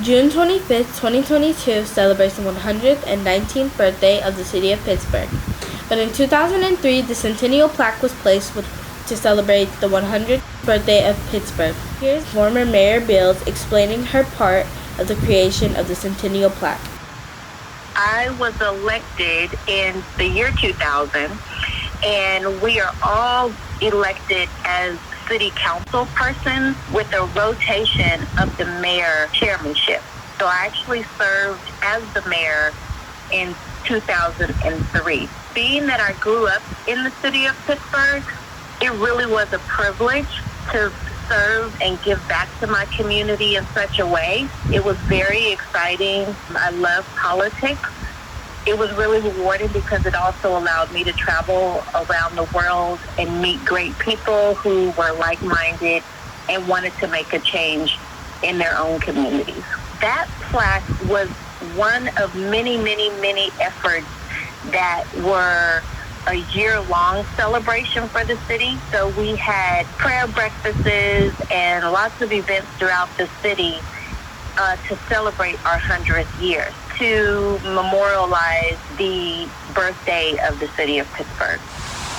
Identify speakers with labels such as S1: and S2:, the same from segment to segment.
S1: June 25th, 2022 celebrates the 119th birthday of the City of Pittsburgh. But in 2003, the Centennial Plaque was placed to celebrate the 100th birthday of Pittsburgh. Here's former Mayor Beals explaining her part of the creation of the Centennial Plaque.
S2: I was elected in the year 2000, and we are all elected as city council persons with a rotation of the mayor chairmanship. So I actually served as the mayor in 2003. Being that I grew up in the city of Pittsburgh, it really was a privilege to serve and give back to my community in such a way. It was very exciting. I love politics. It was really rewarding because it also allowed me to travel around the world and meet great people who were like-minded and wanted to make a change in their own communities. That plaque was one of many, many, many efforts that were a year-long celebration for the city. So we had prayer breakfasts and lots of events throughout the city to celebrate our 100th year, to memorialize the birthday of the City of Pittsburgh.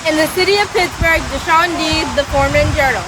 S1: In the City of Pittsburgh, DeShawn D, the Foreman Journal.